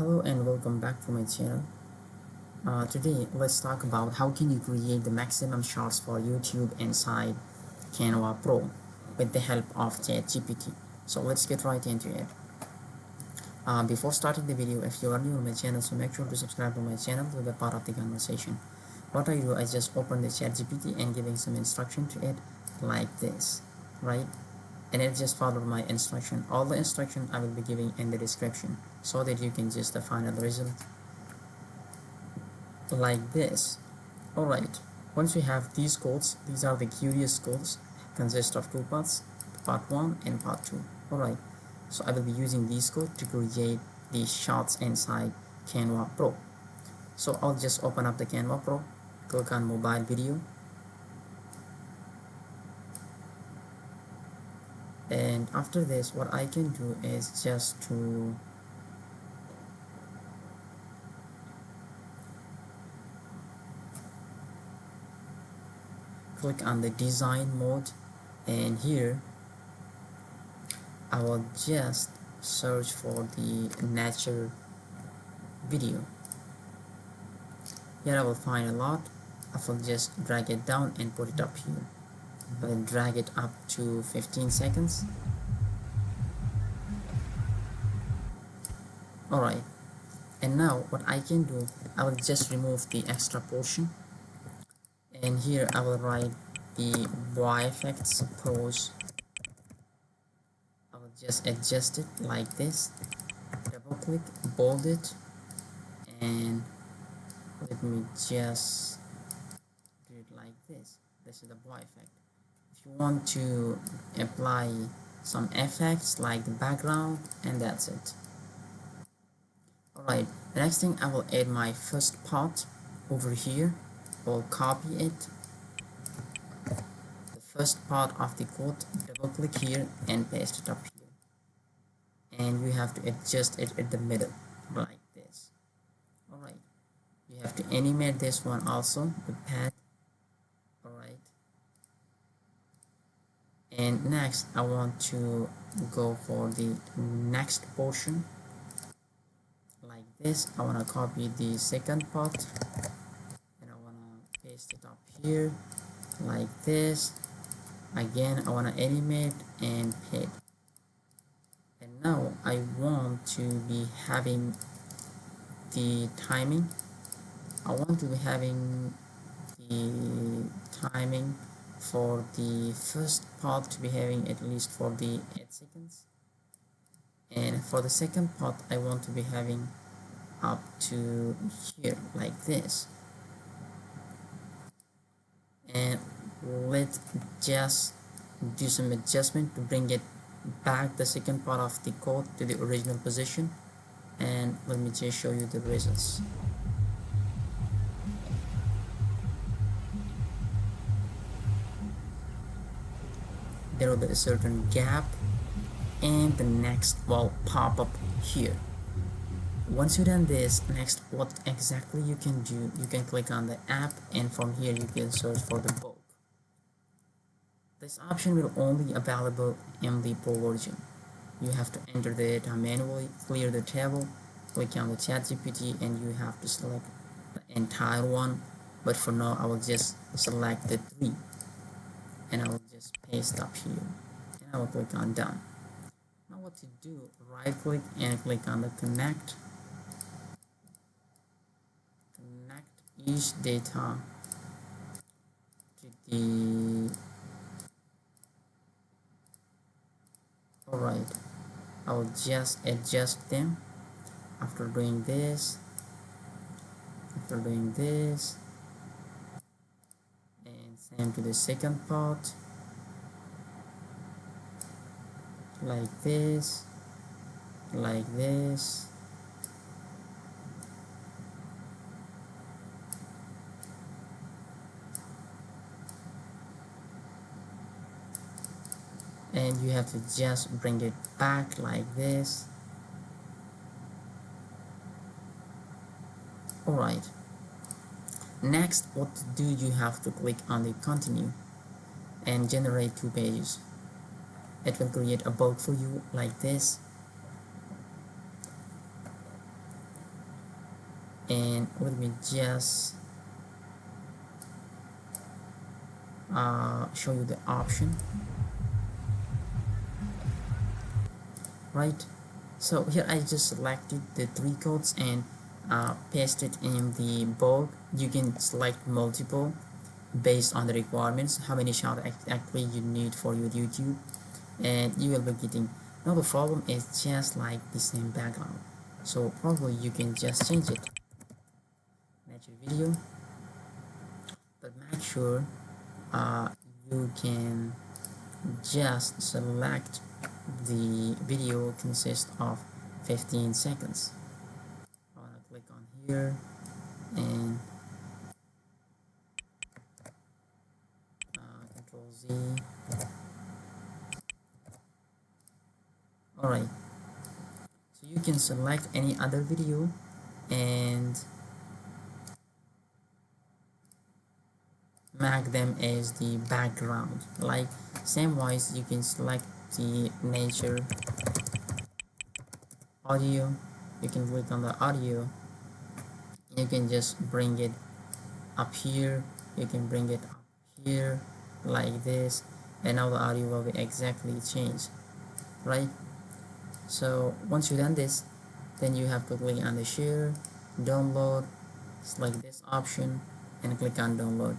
Hello and welcome back to my channel. Today let's talk about how can you create the maximum shots for YouTube inside Canva Pro with the help of ChatGPT. So let's get right into it. Before starting the video, if you are new on my channel, so make sure to subscribe to my channel to be part of the conversation. What I do, I just open the ChatGPT and giving some instruction to it like this, right? And it just followed my instruction. All the instruction I will be giving in the description so that you can just find the result like this. Alright, once we have these codes, these are the curious codes, consist of two parts, part 1 and part 2. Alright, so I will be using these codes to create these shots inside Canva Pro. So I'll just open up the Canva Pro, click on mobile video, and after this what I can do is just to click on the design mode, and here I will just search for the nature video. Here I will find a lot. I will just drag it down and put it up here. I will drag it up to 15 seconds. Alright, and now what I can do, I will just remove the extra portion, and here I will write the Y effect. Suppose I will just adjust it like this, double click, bold it, and let me just do it like this. This is the Y effect. If you want to apply some effects like the background, and that's it. Alright, the next thing, I will add my first part over here. I'll copy it, the first part of the code, double click here and paste it up here, and you have to adjust it at the middle like this. Alright, you have to animate this one also, the path. Alright, and next I want to go for the next portion like this. I want to copy the second part and I want to paste it up here like this. Again, I want to animate and paste. And now I want to be having the timing. I want to be having the timing for the first part to be having at least for the 8 seconds, and for the second part I want to be having up to here like this. And let's just do some adjustment to bring it back, the second part of the code, to the original position, and let me just show you the results. There will be a certain gap and the next will pop up here. Once you done this, next what exactly you can do, you can click on the app, and from here you can search for the bulk. This option will only available in the Pro version. You have to enter the data manually, clear the table, click on the ChatGPT, and you have to select the entire one. But for now I will just select the 3 and I will just paste up here and I will click on done. Now what to do, right click and click on the connect each data to the. Alright, I will just adjust them after doing this, and same to the second part like this, and you have to just bring it back like this. Alright, next what to do, you have to click on the continue and generate 2 pages. It will create a bulk for you like this. and let me just show you the option. Right, so here I just selected the three codes and paste it in the bulk. You can select multiple based on the requirements, how many shout actually you need for your YouTube, and you will be getting. Now the problem is just like the same background, so probably you can just change it, match your video, but make sure uh, you can just select the video consists of 15 seconds. I want to click on here and Control Z. Alright, so you can select any other video and mark them as the background. Like same wise, you can select the nature audio. You can click on the audio. You can just bring it up here. You can bring it up here like this, and now the audio will be exactly changed, right? So once you've done this, then you have to click on the share, download, select this option, and click on download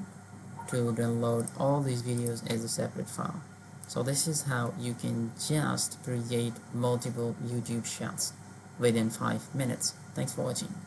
to download all these videos as a separate file. So this is how you can just create multiple YouTube shots within 5 minutes. Thanks for watching.